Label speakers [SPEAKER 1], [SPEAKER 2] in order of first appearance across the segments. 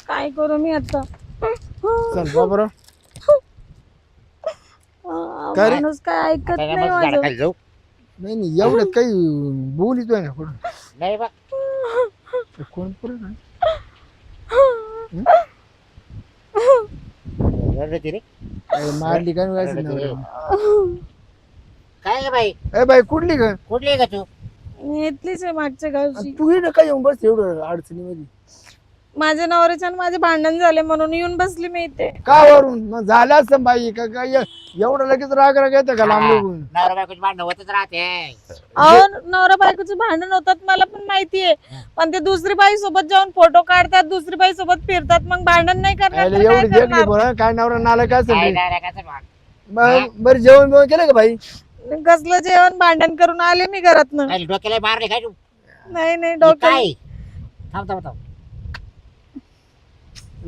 [SPEAKER 1] काय करू मी आता?
[SPEAKER 2] चल बाबरा काय रे?
[SPEAKER 1] माणूस काय ऐकत
[SPEAKER 3] आता
[SPEAKER 1] नाही
[SPEAKER 3] मग
[SPEAKER 1] माझं.
[SPEAKER 3] झाडाखाली जाऊ.
[SPEAKER 2] नाही एवढ्यात काही बोलितोय ना कुठं
[SPEAKER 3] नाही बा
[SPEAKER 2] कोण परत
[SPEAKER 3] रडती रे.
[SPEAKER 2] मारली काय
[SPEAKER 3] रडती रे. काय रे बाई
[SPEAKER 2] ए बाई कुठली का
[SPEAKER 3] कुठली आहे का तू?
[SPEAKER 1] मी इथलीच आहे मागच्या गावची.
[SPEAKER 2] तू ही काय येऊन बस एवढं अडचणीमध्ये
[SPEAKER 1] माझ्या नवऱ्याच्या आणि माझे भांडण झाले म्हणून येऊन बसली मी इथे.
[SPEAKER 2] का वरून मग झालं असं बाई का काय एवढं लगेच राग राग येतं का लांब निघून
[SPEAKER 3] नवरा बायकोची भांडण होतच राहते.
[SPEAKER 1] अहो नवरा बायकोचे भांडण होतात मला पण माहितीये, पण ते दुसरी बाई सोबत जाऊन फोटो काढतात, दुसरी बाई सोबत फिरतात, मग भांडण नाही करणार तर काय
[SPEAKER 2] एवढी देखली
[SPEAKER 1] करणार?
[SPEAKER 2] बरं काय नवरा नाला काय
[SPEAKER 3] काय
[SPEAKER 2] असेल
[SPEAKER 3] नाही रे, कसं भांडण?
[SPEAKER 2] बरं जेवण बिवण केलं का बाई
[SPEAKER 1] कसलं जेवण भांडण करून आले मी घरातनं.
[SPEAKER 3] काय डोक्याला मारले काय तू?
[SPEAKER 1] नाही नाही
[SPEAKER 3] हे
[SPEAKER 1] डोक्यात
[SPEAKER 3] काय थांब थांब थांब.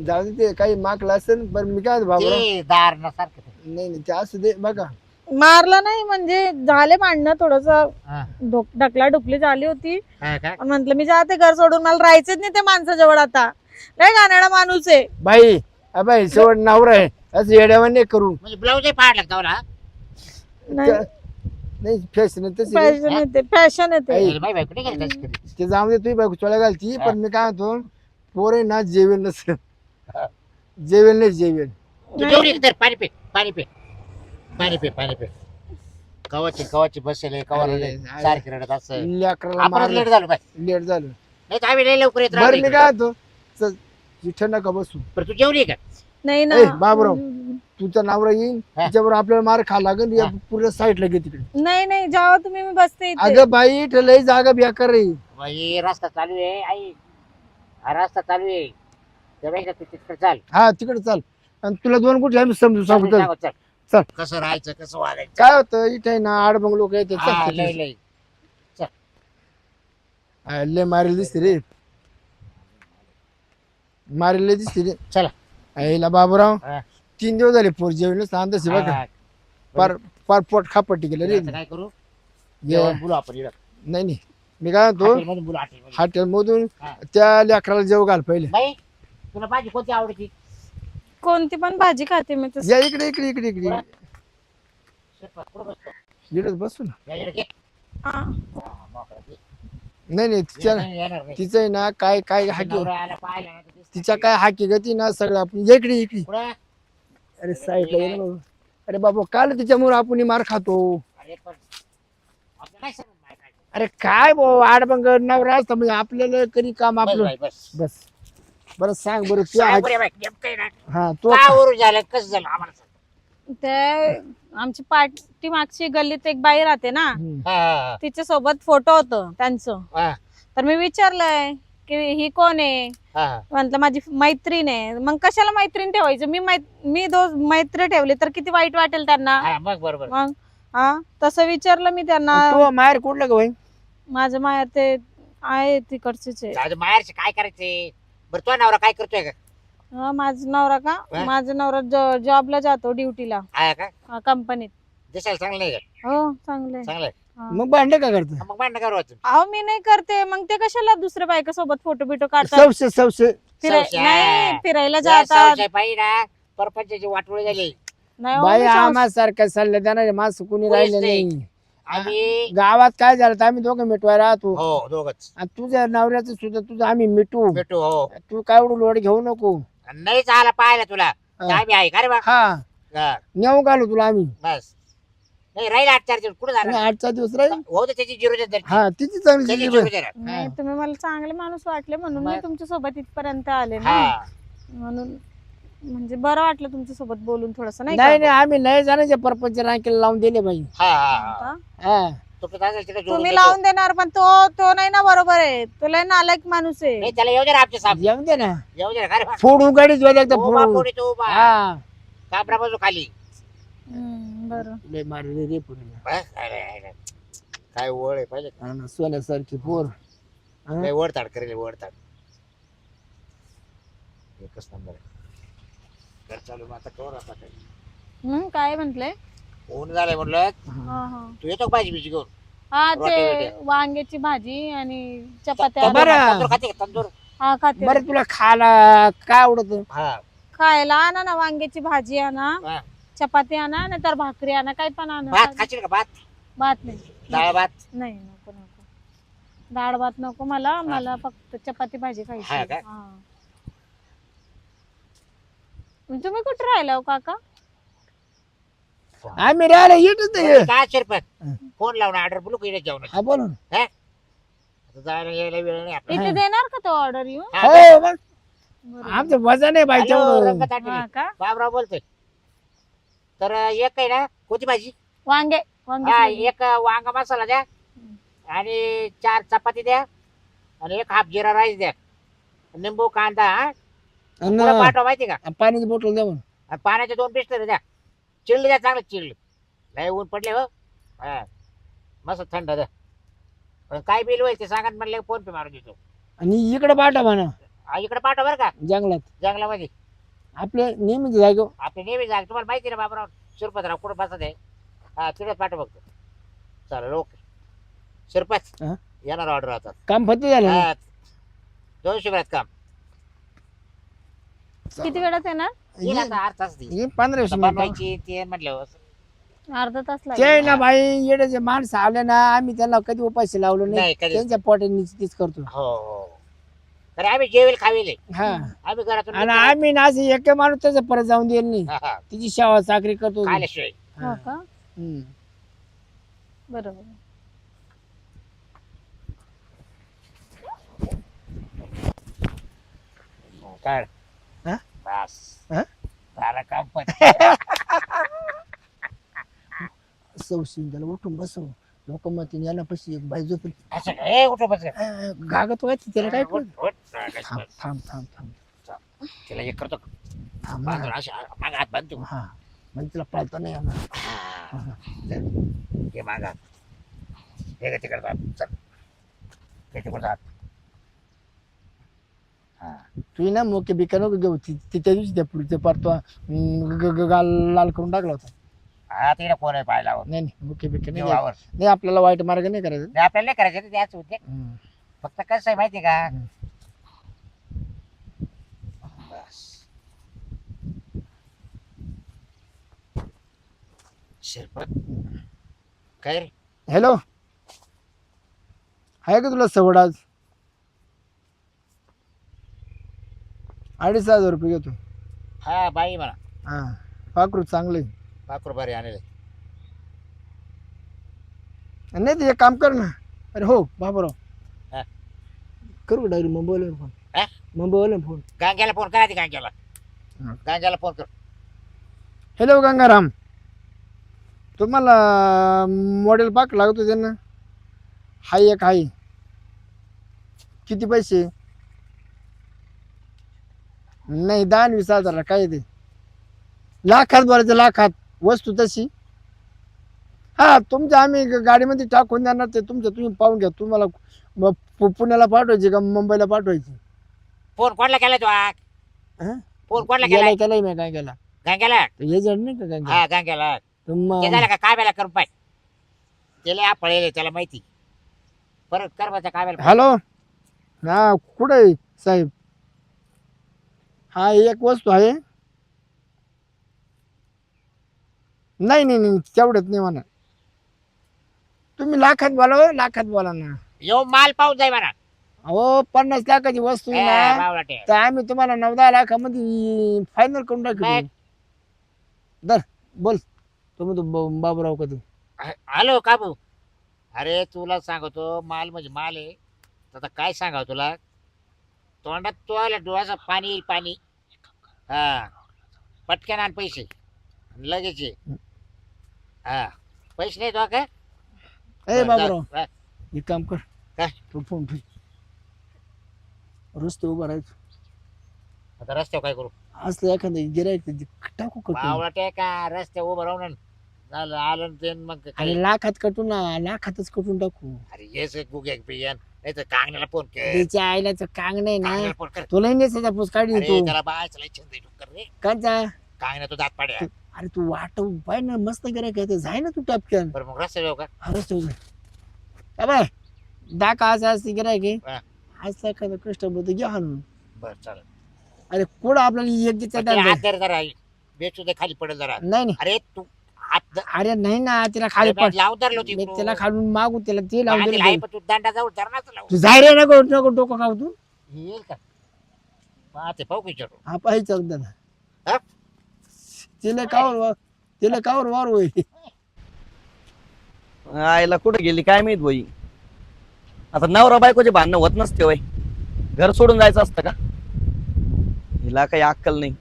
[SPEAKER 2] जाऊ दे ते काही माकलं असेल पण मी काय बाबा
[SPEAKER 3] ते दार नसारखं ते.
[SPEAKER 2] नाही नाही ते असू दे बघा
[SPEAKER 1] मारलं नाही म्हणजे झाले भांडणं, थोडस
[SPEAKER 3] हा.
[SPEAKER 1] ढकला ढुकली झाली होती.
[SPEAKER 3] हा का?
[SPEAKER 1] म्हंटल मी जाते घर सोडून, मला राहायचंच नाही त्या माणसाजवळ आता. लय गाणारा माणूस आहे.
[SPEAKER 2] बाई बाई शेवट नवरा आहे असं येड्यावर नाही करू
[SPEAKER 3] म्हणजे ब्लाऊज फाड लागतो ना.
[SPEAKER 1] नाही
[SPEAKER 2] नाही फॅशन तशी
[SPEAKER 1] फॅशन येते, फॅशन येते.
[SPEAKER 3] बाई बाई कुठे गेली तशी कधी?
[SPEAKER 2] ते जाऊ दे तुझी बायको चोळ्या घालती पण मी काय म्हणतो पोरे ना जेवेल नसेल जेवेल नाही जेवेल
[SPEAKER 3] तू जेवढी तर पाणी पे पाणी पे पाणी पे पाणी पे. कवाची कवाची बसेल कवा
[SPEAKER 2] अरे,
[SPEAKER 3] सारखी रडत असं.
[SPEAKER 2] लेकराला
[SPEAKER 3] आपण
[SPEAKER 2] मारलं
[SPEAKER 3] लेट झालो बाई.
[SPEAKER 2] लेट झालं
[SPEAKER 3] नाही तर आम्ही लय लवकर येत
[SPEAKER 2] बरं मी
[SPEAKER 3] राहतो.
[SPEAKER 2] काय म्हणतो चल जिथं नका बसू
[SPEAKER 3] बरं तू जेवली का?
[SPEAKER 1] नाही ना.
[SPEAKER 2] ए, बाबराव. तुझा नवरा येईन
[SPEAKER 3] हा.
[SPEAKER 2] त्याच्यावर आपल्याला मार खा लागेल या
[SPEAKER 3] हा.
[SPEAKER 2] पूर्ण साईडला घे तिकडे
[SPEAKER 1] नाही नाही जावा तुम्ही, मी बसते इथे.
[SPEAKER 2] अगं बाई इथं लई जागा बेकार रे
[SPEAKER 3] बाई रस्ता चालू आहे आई. हा रस्ता चालू आहे. त्यापेक्षा तू तिकडे चाल.
[SPEAKER 2] हा तिकडे चाल आणि तुला दोन कुठे आम्ही समजू सांगू चल.
[SPEAKER 3] चल.
[SPEAKER 2] चल.
[SPEAKER 3] कसं राहायचं कसं वागायचं.
[SPEAKER 2] काय होतं इथे ना आडबंग लोक येते
[SPEAKER 3] हा, लय लय.
[SPEAKER 2] लय मारेल दिसते रे मारेल लय दिसते रे
[SPEAKER 3] चला.
[SPEAKER 2] आईला बाबूराव
[SPEAKER 3] हा.
[SPEAKER 2] 3 दिवस झाले पोर जेवण अंदाज बघा
[SPEAKER 3] हा.
[SPEAKER 2] पार पार पोट खापट्टी गेलं रे
[SPEAKER 3] आता काय करू?
[SPEAKER 2] ये.
[SPEAKER 3] जेवण बोलू आपण इकडं.
[SPEAKER 2] नाही नाही मी काय म्हणतो
[SPEAKER 3] हॉटेलमधून बोलू हॉटेलमध्ये.
[SPEAKER 2] हॉटेल मधून
[SPEAKER 3] हा.
[SPEAKER 2] त्या लेकराला जेव घाल पहिले
[SPEAKER 3] बाई तुला भाजी कोणती आवडती?
[SPEAKER 1] कोणती पण भाजी खाते मी तसं.
[SPEAKER 2] या इकडे इकडे इकडे इकडे
[SPEAKER 3] शेतात कुठं बसतो?
[SPEAKER 2] इकडेच बसू ना
[SPEAKER 3] या इकडे घे.
[SPEAKER 1] हा.
[SPEAKER 3] हा, मोकळं घे.
[SPEAKER 2] नाही नाही तिच्या
[SPEAKER 3] येणार नाही.
[SPEAKER 2] तिचं आहे ना काय काय हाकी
[SPEAKER 3] नवरा आला पाहिला ना तर दिसतं.
[SPEAKER 2] तिच्या काय हाकी गती ना सगळं आपण या इकडे इकडे
[SPEAKER 3] कुठं?
[SPEAKER 2] अरे साईडला ये ना बाबा. अरे बाबा काल तिच्यामुळे आपण मार खातो
[SPEAKER 3] अरे पण आपलं काय समज नाही काय.
[SPEAKER 2] अरे काय भाऊ आडबंग नवरा असतं म्हणजे आपल्याला कधी काम
[SPEAKER 3] बस
[SPEAKER 2] आपलं
[SPEAKER 3] बाई, बस.
[SPEAKER 2] बस बरं सांग बरं तू
[SPEAKER 3] काय
[SPEAKER 2] हाक-
[SPEAKER 3] बरं बाई, नेमकं आहे ना.
[SPEAKER 2] हा तो
[SPEAKER 3] का वरून झालं कसं झालं आम्हाला सांग.
[SPEAKER 1] ते आमची पाठी मागची गल्लीत एक बाई राहते ना,
[SPEAKER 2] हम्म.
[SPEAKER 3] हा,
[SPEAKER 1] तिच्या सोबत फोटो होतं त्यांचं.
[SPEAKER 3] हा,
[SPEAKER 1] तर मी विचारलंय की ही कोण आहे,
[SPEAKER 3] हा.
[SPEAKER 1] म्हटलं माझी मैत्रीण आहे. मग कशाला मैत्रीण ठेवायचं, मी मैत्री ठेवली तर किती वाईट वाटेल त्यांना.
[SPEAKER 3] हा, मग बरोबर.
[SPEAKER 1] मग हा तसं विचारलं मी त्यांना.
[SPEAKER 2] तो माहेर कुठलं का भाई
[SPEAKER 1] माझं माहेर ते आहे तिकडचेच आहे.
[SPEAKER 3] जाऊ दे, माहेरचे काय करायचे. बरं तो नवरा काय करतोय का?
[SPEAKER 1] हा, माझा नवरा का,
[SPEAKER 3] हा?
[SPEAKER 1] माझा नवरा जॉबला जातो, ड्युटीला
[SPEAKER 3] आहे का?
[SPEAKER 1] कंपनीत.
[SPEAKER 3] दिसायला चांगलं नाही का?
[SPEAKER 1] हो चांगले.
[SPEAKER 3] चांगलं आहे.
[SPEAKER 2] मग भांडे का करत
[SPEAKER 3] मग भांडण करू वाचून.
[SPEAKER 1] अहो मी नाही करते, मग ते कशाला दुसऱ्या बायका सोबत फोटो बिटो काढतात.
[SPEAKER 2] सवशे सवशे
[SPEAKER 3] संशय.
[SPEAKER 1] नाही फिरायला
[SPEAKER 3] या
[SPEAKER 1] जातात.
[SPEAKER 3] संशय पायी ना परपंचाची वाटोळी झाली.
[SPEAKER 1] नाही हो,
[SPEAKER 2] बाई
[SPEAKER 1] मी संशय-
[SPEAKER 2] आम्हासारखा सल्ला देणारे माणसं कुणी
[SPEAKER 3] कोणीच
[SPEAKER 2] राहिले
[SPEAKER 3] नाही.
[SPEAKER 2] नाही
[SPEAKER 3] आम्ही
[SPEAKER 2] गावात काय झालं तर आम्ही दोघं मिटवाय राहतो
[SPEAKER 3] हो दोघच
[SPEAKER 2] आणि तुझ्या नवऱ्याचं सुद्धा तुझं आम्ही मिटू
[SPEAKER 3] भेटू. हो
[SPEAKER 2] तू काय एवढं लोड घेऊ नको
[SPEAKER 3] नाही झाला पाहिलं तुला तर
[SPEAKER 2] हा.
[SPEAKER 3] आम्ही आहे का रे बा.
[SPEAKER 2] हा
[SPEAKER 3] हा,
[SPEAKER 2] नेऊ घालू तुला आम्ही
[SPEAKER 3] बस. नाही राहील 8-4 दिवस कुठे
[SPEAKER 2] आणि
[SPEAKER 3] झालं.
[SPEAKER 2] 8चा दिवस राहील
[SPEAKER 3] हो तर त्याची जिरो देत
[SPEAKER 2] हा तिची चांगली
[SPEAKER 3] त्याची
[SPEAKER 2] जिजीबाई.
[SPEAKER 3] जिरो देणार.
[SPEAKER 1] नाही तुम्ही मला चांगले माणूस वाटले म्हणून मी
[SPEAKER 3] मग-
[SPEAKER 1] तुमच्या सोबत इथपर्यंत आले ना.
[SPEAKER 3] हा
[SPEAKER 1] म्हणून म्हणजे बरं वाटलं तुमच्या सोबत बोलून थोडस, नाही
[SPEAKER 2] नाही
[SPEAKER 1] का?
[SPEAKER 2] नाही आम्ही नाही जाण्याच्या परपंच रांकेला लावून दिले बाई
[SPEAKER 3] हा हा
[SPEAKER 1] का?
[SPEAKER 2] हा
[SPEAKER 3] तो काय तिकडे जोडून
[SPEAKER 1] तुम्ही
[SPEAKER 3] देतो.
[SPEAKER 1] लावून देणार, पण तो नाही ना बरोबर आहे. तो लय नालायक माणूस आहे.
[SPEAKER 3] नाही त्याला येऊ दे ना आमच्या साहेब.
[SPEAKER 2] येऊन दे ना
[SPEAKER 3] येऊ दे ना का रे बा.
[SPEAKER 2] फोडू गाडीच वाज एकदा
[SPEAKER 3] उभा
[SPEAKER 2] फोडू
[SPEAKER 3] पोरी तो उभा.
[SPEAKER 2] हा
[SPEAKER 3] काबरा बाजू खाली.
[SPEAKER 1] बरं.
[SPEAKER 2] लय मारले रे पुरीला.
[SPEAKER 3] बस, अरे, अरे. काय ओळ आहे पाहिजे का?
[SPEAKER 2] हा ना, सोन्यासारखी पोर हा?
[SPEAKER 3] लय वडताड करेल वडताड. एकच नंबर आहे. घर चालू मग आता कवर आता काय
[SPEAKER 1] काय म्हंटले?
[SPEAKER 3] ऊन झालंय म्हणलं.
[SPEAKER 1] हा
[SPEAKER 3] तू येतो का भाजी बिजी घेऊन?
[SPEAKER 1] हा
[SPEAKER 3] रोटे
[SPEAKER 1] ते
[SPEAKER 3] बिटे.
[SPEAKER 1] वांग्याची भाजी आणि चपात्या.
[SPEAKER 2] बरं.
[SPEAKER 3] तंदूर खाते का तंदूर?
[SPEAKER 1] हा खाते.
[SPEAKER 2] बरं तुला खायला काय आवडत?
[SPEAKER 3] हा
[SPEAKER 1] खायला आणा ना, वांग्याची भाजी आणा,
[SPEAKER 3] हा.
[SPEAKER 1] चपाती आणा, नाहीतर भाकरी आणा, काय पण आणा.
[SPEAKER 3] भात खाशील का? भात,
[SPEAKER 1] भात नाही.
[SPEAKER 3] डाळ भात.
[SPEAKER 1] नाही नको नको, डाळ भात नको मला. मला फक्त चपाती भाजी
[SPEAKER 3] हा
[SPEAKER 1] खायची.
[SPEAKER 3] का?
[SPEAKER 1] हा. तुम्ही कुठे राहिला हो काका?
[SPEAKER 2] आम्ही राहायला येतच नाही.
[SPEAKER 3] काय शिरपत फोन लावून ऑर्डर बोलू की जेवण
[SPEAKER 2] हा बोला ना.
[SPEAKER 3] जायला यायला वेळ नाही आपल्याला.
[SPEAKER 1] इथे देणार का तो ऑर्डर येऊन?
[SPEAKER 3] हा,
[SPEAKER 2] हो मग
[SPEAKER 1] बरोबर.
[SPEAKER 2] आमचं वजन आहे बाई
[SPEAKER 3] हॅलो,
[SPEAKER 2] तेवढं.
[SPEAKER 3] रंगत आठवली.
[SPEAKER 1] हा का?
[SPEAKER 3] बाबराव बोलतोय. तर एक आहे ना कोणती भाजी?
[SPEAKER 1] वांगे.
[SPEAKER 3] हा,
[SPEAKER 1] वांगे
[SPEAKER 3] एक वांगा मसाला द्या आणि 4 चपाती द्या आणि एक हाफ जिरा राईस द्या, निंबू कांदा. हा पुढं पाठवा माहिती का?
[SPEAKER 2] पाण्याची बॉटल द्या म्हणून.
[SPEAKER 3] आणि पाण्याचे 2 पिस्टल द्या. चिल्ड द्या, चांगलं चिल्ड. लय ऊन पडले हो. हा मस्त थंड द्या. पण काय बिल होईल ते सांगा, म्हणलं फोन पे मारून देतो.
[SPEAKER 2] आणि इकडे पाठवा म्हणा
[SPEAKER 3] इकडे पाठवा बरं का,
[SPEAKER 2] जंगलात
[SPEAKER 3] जंगलामध्ये.
[SPEAKER 2] आपल्या नेहमीच जागो.
[SPEAKER 3] आपले नेहमी जाग तुम्हाला माहिती ना बाबराव शिरपतराव कुठं बसत आहे. हा तिकडे पाठवा बघतो. चालेल ओके. शिरपत
[SPEAKER 2] हा?
[SPEAKER 3] येणार ऑर्डर आता.
[SPEAKER 2] काम फक्त झालं ना?
[SPEAKER 3] 200 वेळात काम.
[SPEAKER 1] किती वेळात येणार?
[SPEAKER 3] येईल आता 8 तास.
[SPEAKER 2] हे 15
[SPEAKER 3] बनवायची ते म्हटलं.
[SPEAKER 1] अर्धा तास
[SPEAKER 2] ते
[SPEAKER 1] लागेल.
[SPEAKER 2] ना बाई येण्याचे माणसं आले ना, आम्ही त्यांना कधी उपाशी लावलो
[SPEAKER 3] नाही,
[SPEAKER 2] नाही.
[SPEAKER 3] कधीच
[SPEAKER 2] त्यांच्या पोटाने तीच करतो.
[SPEAKER 3] हो हो. तर आम्ही जेवेल खावेल.
[SPEAKER 2] हा
[SPEAKER 3] आम्ही घरातून
[SPEAKER 2] आणि आम्ही ना असं एक माणूस त्याचा परत जाऊन देईल नाही.
[SPEAKER 3] हा, हा.
[SPEAKER 2] तिची शेवा चाकरी करतो.
[SPEAKER 3] खाल्याशिवाय.
[SPEAKER 1] हो का?
[SPEAKER 2] हम्म.
[SPEAKER 1] बरोबर.
[SPEAKER 3] काय
[SPEAKER 2] हा?
[SPEAKER 3] बस
[SPEAKER 2] हा?
[SPEAKER 3] झालं काम पण.
[SPEAKER 2] सौशीन त्याला उठून बसव. लोक मग याला पशी एक बाई झोपेल.
[SPEAKER 3] असं काय उठो बस.
[SPEAKER 2] गागत व्हायचं त्याला काय कळत?
[SPEAKER 3] उठ.
[SPEAKER 2] थांब थांब थांब थांब
[SPEAKER 3] तिला एक करतो.
[SPEAKER 2] थांब
[SPEAKER 3] बांधून
[SPEAKER 2] ना.
[SPEAKER 3] अशा मागं हात बांधतो.
[SPEAKER 2] हा म्हणजे तिला पाळता नाही येणार.
[SPEAKER 3] हे मागा हे का तिकडे हात. चल हे तिकडे हात. हा
[SPEAKER 2] तू ना मोके बिका नको घेऊ. त्या दिवशी त्या पुढचे पारतो गाल लाल करून टाकला होता.
[SPEAKER 3] हा तिकडे कोण आहे पाहायला हवं.
[SPEAKER 2] नाही नाही मोके बिका नाही
[SPEAKER 3] देऊ
[SPEAKER 2] घ्यायचं.
[SPEAKER 3] आवर.
[SPEAKER 2] नाही आपल्याला वाईट मार्ग नाही करायचा.
[SPEAKER 3] नाही आपल्याला नाही करायचं त्याच उद्योग.
[SPEAKER 2] हम्म.
[SPEAKER 3] फक्त कसं आहे माहिती का? बस शिरपत काय रे?
[SPEAKER 2] हॅलो आहे का तुला सवड आज? 2,500 रुपये घेतो.
[SPEAKER 3] हा बाई म्हणा.
[SPEAKER 2] हा पाकरू चांगले.
[SPEAKER 3] पाखरू बरे आणले.
[SPEAKER 2] नाही ते एक काम कर ना. अरे हो बाबराव
[SPEAKER 3] हा.
[SPEAKER 2] करू डायरी मुंबईला फोन.
[SPEAKER 3] हा?
[SPEAKER 2] मुंबईला फोन.
[SPEAKER 3] गांग्याला फोन करा. ती गांग्याला
[SPEAKER 2] हा.
[SPEAKER 3] गांग्याला फोन कर.
[SPEAKER 2] हॅलो गंगाराम, तुम्हाला मॉडेल पाक लागतो त्यांना? हाय एक हाय. किती पैसे? नाही 10-20 हजार. काय ते लाखात बोलायचं, लाखात. वस्तू तशी. हा तुमच्या आम्ही गाडीमध्ये टाकून देणार. ते तुमचं तुम्ही पाहून घ्या. तुम्हाला पुण्याला पाठवायची का मुंबईला पाठवायची?
[SPEAKER 3] फोन कोणाला केला तू?
[SPEAKER 2] हा?
[SPEAKER 3] फोन कोणाला
[SPEAKER 2] गेला
[SPEAKER 3] केला?
[SPEAKER 2] केलाय मी काय केला?
[SPEAKER 3] गांग्याला.
[SPEAKER 2] हे जड नाही का गंगा?
[SPEAKER 3] हा गांग्याला. ते झालं का काय बेला करून पाय. त्याला पळेल त्याला माहिती. परत कर माझ्या काय बेला.
[SPEAKER 2] हॅलो हा कुठे आहे साहेब? हा एक वस्तू आहे. नाही नाही नाही तेवढंच नाही म्हणा. तुम्ही लाखात बोला हो, लाखात बोला ना.
[SPEAKER 3] येऊ माल पाहून जाय म्हणा.
[SPEAKER 2] अहो 50 लाखाची वस्तू आहे ना,
[SPEAKER 3] बावळाटे.
[SPEAKER 2] तर आम्ही तुम्हाला 9-10 लाखामध्ये फायनल करून टाकू. दर बोल तुम्ही तो बाबूराव कधी.
[SPEAKER 3] हॅलो काबू. अरे तुला सांगतो माल म्हणजे माल आहे. आता काय सांगाव तुला. तोंडात तो आला डोळ्याचा पाणी येईल पाणी. हा पटकन आण पैसे लगेच ये. हा पैसे नाही तो का?
[SPEAKER 2] ए बाबूराव
[SPEAKER 3] हा.
[SPEAKER 2] एक काम कर.
[SPEAKER 3] काय?
[SPEAKER 2] तू फोन ठेव. रस्ते उभं राहायचं.
[SPEAKER 3] आता रस्त्यावर काय करू?
[SPEAKER 2] असलं एखादं गिरायक टाकू कटून.
[SPEAKER 3] बावळाटे का रस्त्या उभं राहून झालं आलं ते मग काय?
[SPEAKER 2] आणि लाखात कटून ना, लाखातच कटून टाकू.
[SPEAKER 3] अरे येस गुगे बियान नाही तर कांगण्याला फोन कर.
[SPEAKER 2] त्याच्या आईलाच कांग नाही ना.
[SPEAKER 3] कांगण्याला फोन कर.
[SPEAKER 2] तुला नेसाचा पूस काढी
[SPEAKER 3] अरे
[SPEAKER 2] तू
[SPEAKER 3] त्याला बायचं लय छंद आहे, कर रे.
[SPEAKER 2] कांचा.
[SPEAKER 3] कांगण्या तो दात पाड्या.
[SPEAKER 2] अरे तू वाटव पाय ना, मस्त गिरायक आहे. जाय ना तू टपक्यान.
[SPEAKER 3] बरं मग रस्त्यावर जाऊ का?
[SPEAKER 2] हरच तू बाय दाखा असं असते गिरायक
[SPEAKER 3] हा.
[SPEAKER 2] असं एखादा कष्ट बोलतो घ्या हाणून.
[SPEAKER 3] बर चालेल.
[SPEAKER 2] अरे कोण आपल्याला एक दिवसा
[SPEAKER 3] पण ते
[SPEAKER 2] time
[SPEAKER 3] हात
[SPEAKER 2] द्यायचा?
[SPEAKER 3] धर जरा बेचू दे खाली पडेल जरा.
[SPEAKER 2] नाही नाही
[SPEAKER 3] अरे तू हात
[SPEAKER 2] अरे नाही ना तिला खाली
[SPEAKER 3] अरे,
[SPEAKER 2] पड.
[SPEAKER 3] लावून धरलो
[SPEAKER 2] मी त्याला खालून मागू त्याला ते लावून दिलं
[SPEAKER 3] आहे
[SPEAKER 2] पाहिजे.
[SPEAKER 3] पण तू दंडा जाऊ धरणाच लावू.
[SPEAKER 2] तू जाय रे नको नको डोकं खाऊ तू.
[SPEAKER 3] येईल का पाहते पाहू विचारू.
[SPEAKER 2] हा पाहिजे दादा
[SPEAKER 3] हा?
[SPEAKER 2] तिला कावर वार होईल.
[SPEAKER 4] आईला कुठे गेली काय माहित बाई. आता नवरा बायकोचे भांडणं होत नसते वय. घर सोडून जायचं असतं का? हिला काही अक्कल नाही.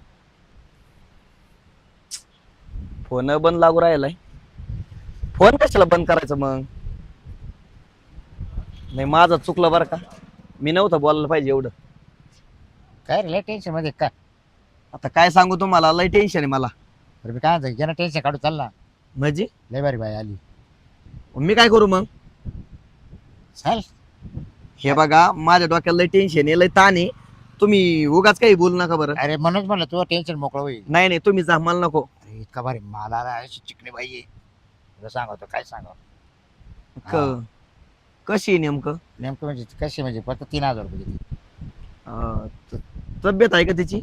[SPEAKER 4] फोन बंद लागू राहिलाय. फोन कशाला बंद करायचं मग? नाही माझं चुकलं बरं का. मी नव्हतं बोलायला पाहिजे एवढं.
[SPEAKER 3] काय रे लय टेन्शन मध्ये काय.
[SPEAKER 4] आता काय सांगू तुम्हाला, लय टेन्शन आहे मला.
[SPEAKER 3] बरं मी काय म्हणतो टेन्शन काढू चाल ना.
[SPEAKER 4] म्हणजे
[SPEAKER 3] लय बारी बाई आली.
[SPEAKER 4] मी काय करू मग?
[SPEAKER 3] चल
[SPEAKER 4] हे बघा माझ्या डोक्याला लय टेन्शन आहे, लय ताण आहे. तुम्ही उगाच काही बोलू नका बरं.
[SPEAKER 3] अरे म्हणूनच म्हणलं तू टेन्शन मोकळं होईल.
[SPEAKER 4] नाही नाही तुम्ही जा, मला नको.
[SPEAKER 3] अरे इतका भारी मला अशी चिकणी बाई आहे. तुला सांगतो काय सांगावं.
[SPEAKER 4] कशी आहे नेमकं?
[SPEAKER 3] नेमकं म्हणजे कशी म्हणजे फक्त 3,000 रुपये दिली.
[SPEAKER 4] तब्येत आहे का त्याची?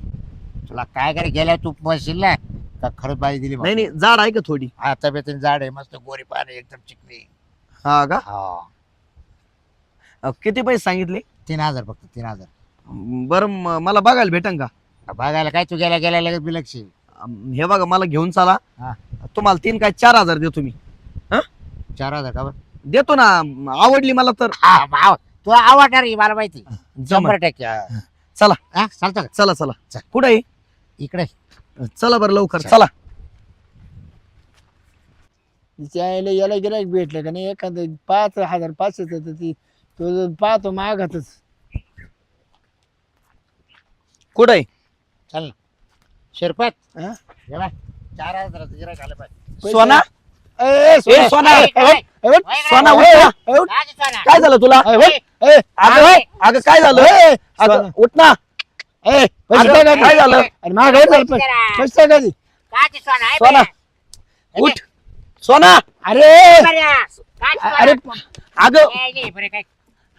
[SPEAKER 3] तुला काय करे गेल्या तू म्हणशील ना का खरंच बाई दिली
[SPEAKER 4] नाही नाही जाड आहे का थोडी?
[SPEAKER 3] हा तब्येतीने जाड आहे मस्त गोरी पाणी एकदम चिकणी.
[SPEAKER 4] हा का?
[SPEAKER 3] हा
[SPEAKER 4] किती पैसे सांगितले?
[SPEAKER 3] 3,000 फक्त 3,000.
[SPEAKER 4] बरं मला बघायला भेटन का?
[SPEAKER 3] बघायला काय तू गेल्या गेल्या लगेच बिलक्षी.
[SPEAKER 4] हे बघा मला घेऊन चला.
[SPEAKER 3] हा.
[SPEAKER 4] तुम्हाला 3 काय 4,000 देतो मी.
[SPEAKER 3] 4,000 का बरं?
[SPEAKER 4] देतो ना, आवडली मला तर.
[SPEAKER 3] हा भाव तू आवडणार आहे मला माहिती.
[SPEAKER 4] जमल.
[SPEAKER 3] 100% हा.
[SPEAKER 4] चला
[SPEAKER 3] हा चालतं का?
[SPEAKER 4] चला चला.
[SPEAKER 3] चल.
[SPEAKER 4] कुठे आहे?
[SPEAKER 3] इकडे
[SPEAKER 4] चला बरं लवकर
[SPEAKER 3] चल.
[SPEAKER 4] चला.
[SPEAKER 2] याला गिरायक भेटलं का नाही एखादं 5,500 ती तो पाहतो मागातच.
[SPEAKER 4] कुठे आहे?
[SPEAKER 3] चल ना शिरपत.
[SPEAKER 2] हा?
[SPEAKER 3] हे बघ, 4,000 गिऱ्हाईक आलं पाहिजे.
[SPEAKER 4] सोना
[SPEAKER 2] ए,
[SPEAKER 4] ए,
[SPEAKER 2] सोना.
[SPEAKER 4] सोना
[SPEAKER 3] ए, ए,
[SPEAKER 2] ए,
[SPEAKER 4] सोना
[SPEAKER 3] ए,
[SPEAKER 4] उठ ना.
[SPEAKER 2] ए,
[SPEAKER 3] काय सोना?
[SPEAKER 4] काय झालं तुला?
[SPEAKER 2] ए, ए,
[SPEAKER 4] अगं अगं काय झालं?
[SPEAKER 2] ए,
[SPEAKER 4] अगं
[SPEAKER 2] सोना.
[SPEAKER 4] उठ ना.
[SPEAKER 2] ए, पैसे
[SPEAKER 4] अगं,
[SPEAKER 2] टाका
[SPEAKER 4] काय
[SPEAKER 2] ती.
[SPEAKER 4] झालं?
[SPEAKER 2] अरे मागावर झालं पैसे. पैसे टाका ती.
[SPEAKER 3] काय ते सोना आहे
[SPEAKER 4] सोना
[SPEAKER 3] बरं?
[SPEAKER 4] उठ. सोना
[SPEAKER 2] अरे
[SPEAKER 3] बरं. काय ते
[SPEAKER 2] अरे
[SPEAKER 3] सोना?
[SPEAKER 4] अगं
[SPEAKER 3] ए, ये, बरं काय?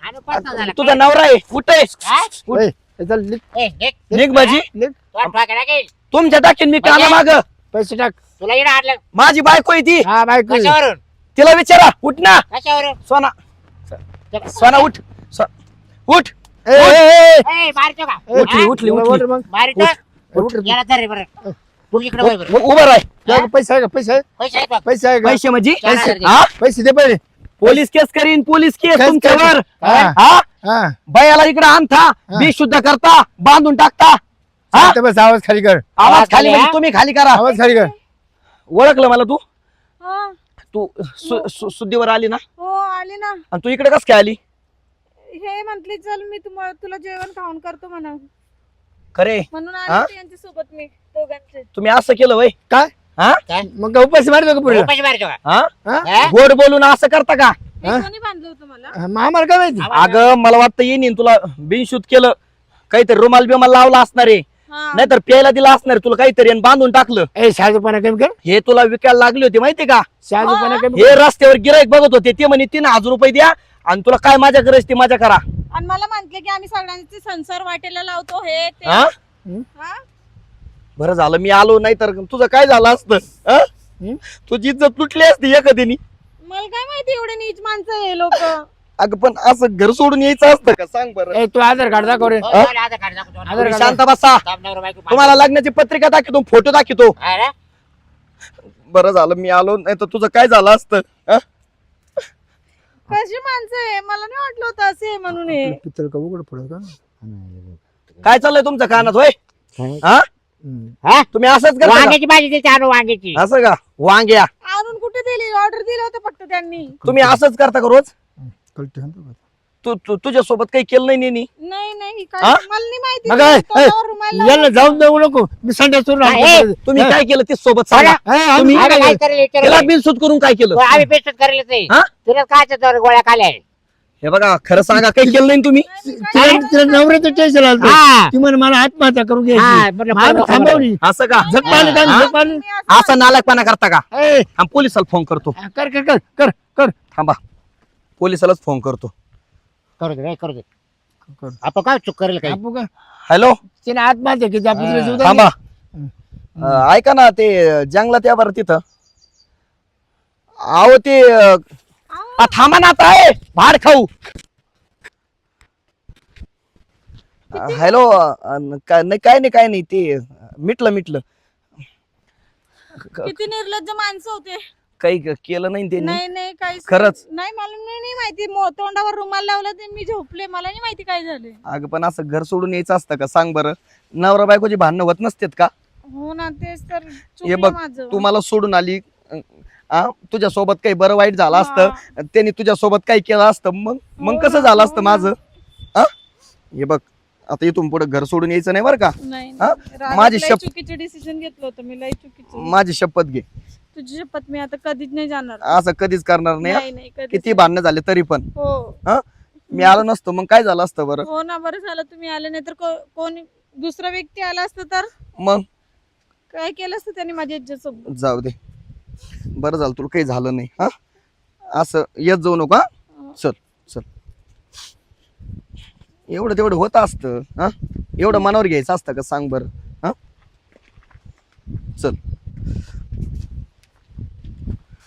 [SPEAKER 3] आणि पत्ता झाला.
[SPEAKER 4] तुझा नवरा आहे. उठ आहे.
[SPEAKER 3] हा?
[SPEAKER 4] उठ.
[SPEAKER 2] ए, चल निघ,
[SPEAKER 3] ए, निघ.
[SPEAKER 4] निघ माझी.
[SPEAKER 2] निघ.
[SPEAKER 3] तुला ठोका लागेल.
[SPEAKER 4] तुमच्या टाकीन मी काना माग.
[SPEAKER 2] पैसे टाक.
[SPEAKER 3] तुला इकडे आणलं
[SPEAKER 4] माझी बायको आहे ती.
[SPEAKER 2] हा बायको
[SPEAKER 3] कशावरून?
[SPEAKER 4] तिला विचारा. उठ ना
[SPEAKER 3] कशावरून?
[SPEAKER 4] सोना.
[SPEAKER 3] चल.
[SPEAKER 4] सोना उठ. उठ.
[SPEAKER 2] ए, ए, ए,
[SPEAKER 3] ए, मारतो का?
[SPEAKER 4] उठली,
[SPEAKER 3] हा?
[SPEAKER 4] उठली,
[SPEAKER 2] उठ
[SPEAKER 4] उठली.
[SPEAKER 2] मग.
[SPEAKER 3] मारितो?
[SPEAKER 2] उठ.
[SPEAKER 3] याला धर रे बरं. तू इकडे वळ बरं.
[SPEAKER 4] उभं राह.
[SPEAKER 2] तुझ्याकडे पैसे आहे का पैसे आहे?
[SPEAKER 3] पैसे आहेत बघ.
[SPEAKER 2] पैसे आहे का?
[SPEAKER 4] पैसे म्हणजे
[SPEAKER 3] 4,000 दे.
[SPEAKER 4] हा?
[SPEAKER 2] पैसे दे पहिले.
[SPEAKER 4] पोलीस केस करीन. पोलीस केस
[SPEAKER 2] केस
[SPEAKER 4] तुमच्यावर.
[SPEAKER 2] करीन. हा.
[SPEAKER 4] हा
[SPEAKER 2] हा
[SPEAKER 4] बायाला इकडे आणता. बी शुद्ध करता. बांधून टाकता. हा
[SPEAKER 2] शांत बस, आवाज खाली कर.
[SPEAKER 4] आवाज
[SPEAKER 3] आवाज
[SPEAKER 4] खाली
[SPEAKER 3] खाली,
[SPEAKER 4] म्हणजे
[SPEAKER 3] हा?
[SPEAKER 4] तुम्ही खाली करा.
[SPEAKER 2] आवाज खाली कर.
[SPEAKER 4] ओळखलं मला तू?
[SPEAKER 1] हा
[SPEAKER 4] तू शुद्धीवर आली ना?
[SPEAKER 1] हो आली ना.
[SPEAKER 4] आणि तू इकडे कस काय आली?
[SPEAKER 1] हे म्हंटली चल मी तुला जेवण खाऊन करतो म्हणा
[SPEAKER 4] खरे
[SPEAKER 1] म्हणून
[SPEAKER 4] हा?
[SPEAKER 1] आली यांच्या सोबत मी दोघांचे.
[SPEAKER 4] तुम्ही असं केलं वय?
[SPEAKER 2] काय
[SPEAKER 4] हा
[SPEAKER 2] मग काय पैसे मारतो का पुढे?
[SPEAKER 3] पैसे मारतो का?
[SPEAKER 4] हा
[SPEAKER 2] हा?
[SPEAKER 3] हा?
[SPEAKER 4] गोड बोलून असं करता का?
[SPEAKER 1] हे
[SPEAKER 2] हा?
[SPEAKER 1] कोणी बांधलं होतं मला?
[SPEAKER 2] आम्हाला काय माहिती?
[SPEAKER 4] अगं मला वाटतं येईन तुला बिनशूत केलं. काहीतरी रुमाल बिमाल लावला असणार आहे.
[SPEAKER 1] हा.
[SPEAKER 4] नाहीतर प्यायला दिला असणार आहे तुला काहीतरी आणि बांधून टाकलं.
[SPEAKER 2] ए शहाजूपणा कमी कर.
[SPEAKER 4] हे तुला विकायला लागली होती माहिती का?
[SPEAKER 2] शहाजूपणा कमी कर.
[SPEAKER 4] हे रस्त्यावर गिराईक बघत होते. ते म्हणे 3,000 रुपये द्या आणि तुला काय मजा करायची ती मजा करा.
[SPEAKER 1] आणि मला म्हंटले की आम्ही सगळ्यांचे संसार वाटेला लावतो हे ते.
[SPEAKER 4] हा
[SPEAKER 1] हा?
[SPEAKER 4] बरं झालं मी आलो, नाही तर तुझं काय झालं असतं? हा?
[SPEAKER 2] हं?
[SPEAKER 4] तुझी इज्जत तुटली असती एखाद्यानी.
[SPEAKER 1] मला काय माहिती एवढे नीच माणसं हे लोक.
[SPEAKER 4] अगं पण असं घर सोडून यायचं असतं का? सांग बरं.
[SPEAKER 2] ए तू आधार कार्ड दाखव रे.
[SPEAKER 3] हो, मला आधार कार्ड दाखव तुम्हाला.
[SPEAKER 2] आधार
[SPEAKER 4] तुम्ही
[SPEAKER 2] कार्ड
[SPEAKER 4] शांत बसा.
[SPEAKER 3] थांब नवरा बायको
[SPEAKER 4] तुम्हाला लग्नाची पत्रिका दाखवतो, फोटो दाखवतो.
[SPEAKER 3] हा रे?
[SPEAKER 4] बरं झालं मी आलो, नाही तर तुझं काय झालं असतं? हा?
[SPEAKER 1] कशी माणसं आहे मला नाही वाटलं होतं असे आहे म्हणून हे.
[SPEAKER 2] पितळ का उघड पडत का?
[SPEAKER 4] काय चाललंय तुमच्या कानात होय? हा
[SPEAKER 2] हं.
[SPEAKER 3] हा?
[SPEAKER 4] तुम्ही असंच करता का?
[SPEAKER 3] वांग्याची भाजी दिली आणू वांग्याची.
[SPEAKER 4] असं का? वांग्या
[SPEAKER 1] आणून कुठे दिली? ऑर्डर दिलं होतं फक्त त्यांनी.
[SPEAKER 4] तुम्ही असंच करता का रोज?
[SPEAKER 2] कळतं ना तुला?
[SPEAKER 4] तुझ्या सोबत काही केलं नाही नेनी?
[SPEAKER 1] नाही नाही काय
[SPEAKER 4] हा?
[SPEAKER 1] मला नाही माहिती.
[SPEAKER 2] मग काय?
[SPEAKER 1] तोंडावर रुमाल
[SPEAKER 2] याला
[SPEAKER 1] लावला.
[SPEAKER 2] जाऊन देऊ नको. मी संडास सोडून
[SPEAKER 3] हा,
[SPEAKER 2] राहतो.
[SPEAKER 4] तुम्ही काय केलं ते सोबत सांगा.
[SPEAKER 2] तुम्ही
[SPEAKER 4] तुम्ही
[SPEAKER 3] आम्ही काय करेल
[SPEAKER 4] त्याला
[SPEAKER 3] विचारू?
[SPEAKER 4] बिनसूत करून काय केलं?
[SPEAKER 3] आम्ही पेस्ट करेल ते.
[SPEAKER 4] हा?
[SPEAKER 3] तुला काय त्याच्यावर गोळ्या खाल्या?
[SPEAKER 4] हे बघा खरं सांगा, काही केलं नाही तुम्ही?
[SPEAKER 1] नाही, मी काय
[SPEAKER 2] तिला तिला नवऱ्याचं टेन्शन आलं.
[SPEAKER 3] हा.
[SPEAKER 2] ती म्हणे मला आत्महत्या करून
[SPEAKER 3] हा,
[SPEAKER 2] घ्यायची.
[SPEAKER 3] बरं,
[SPEAKER 2] मग आम्ही
[SPEAKER 3] बरं,
[SPEAKER 2] थांबवली.
[SPEAKER 4] असं का?
[SPEAKER 2] झक मारली काय?
[SPEAKER 4] हा?
[SPEAKER 2] झक मारली.
[SPEAKER 1] तुम्ही असं-
[SPEAKER 4] असा नालायकपणा करता का?
[SPEAKER 2] ए,
[SPEAKER 4] आणि पोलिसाला फोन करतो.
[SPEAKER 2] कर कर कर कर कर.
[SPEAKER 4] थांबा, पोलिसालाच फोन करतो.
[SPEAKER 3] करू दे, करू दे.
[SPEAKER 2] करू.
[SPEAKER 3] आपण काय चूक करेल काही
[SPEAKER 2] आपण काय
[SPEAKER 4] हॅलो
[SPEAKER 2] तिने आत्महत्या केली त्या पुत्र्याची उधारी.
[SPEAKER 4] थांबा ऐका ना ते जंगलात या बरं तिथं आहो ते थांबा ना आता आहे भाड खाऊ हॅलो काय नाही ते मिटलं
[SPEAKER 1] किती निर्लज्ज माणसं होते.
[SPEAKER 4] काही केलं नाही त्यांनी
[SPEAKER 1] नाही नाही काहीच
[SPEAKER 4] खरंच?
[SPEAKER 1] नाही मला नाही माहिती. तोंडावर रुमाल लावला ते मी झोपले. मला नाही माहिती काय झाले.
[SPEAKER 4] अगं पण असं घर सोडून यायचं असतं का सांग बरं नवरा बायकोची भांडणं होत नसतात का
[SPEAKER 1] हो ना तेच तर
[SPEAKER 4] हे
[SPEAKER 1] चुकलं
[SPEAKER 4] बघ
[SPEAKER 1] माझं.
[SPEAKER 4] तू मला सोडून आली तुझ्या सोबत काही बरं वाईट झालं असतं त्यांनी तुझ्या सोबत काही केलं असतं मग कसं झालं असतं माझं हे बघ आता इथून पुढे घर सोडून यायचं नाही बरं का
[SPEAKER 1] नाही
[SPEAKER 4] हा?
[SPEAKER 1] रागात
[SPEAKER 4] माझी
[SPEAKER 1] लय
[SPEAKER 4] शप-
[SPEAKER 1] चुकीचं डिसिजन घेतलं होतं मी. लय चुकीचं.
[SPEAKER 4] माझी शपथ घे
[SPEAKER 1] तुझी शपथ मी आता कधीच नाही जाणार.
[SPEAKER 4] असं कधीच करणार नाही
[SPEAKER 1] नाही नाही कधीच
[SPEAKER 4] किती
[SPEAKER 1] नाही.
[SPEAKER 4] भांडणं झाले तरी पण
[SPEAKER 1] हो
[SPEAKER 4] मी आलो नसतो मग काय झालं असतं बरं
[SPEAKER 1] हो ना बरं झालं तुम्ही आले. नाही तर कोणी दुसरा व्यक्ती आला असतं तर
[SPEAKER 4] मग
[SPEAKER 1] काय केलं असतं त्यांनी माझ्या इज्जत सोबत.
[SPEAKER 4] जाऊ दे बरं झालं तुला काही झालं नाही हा असं येत जाऊ नको हा चल एवढं तेवढं होत असतं हा एवढं मनावर घ्यायचं असतं का सांग बरं हा चल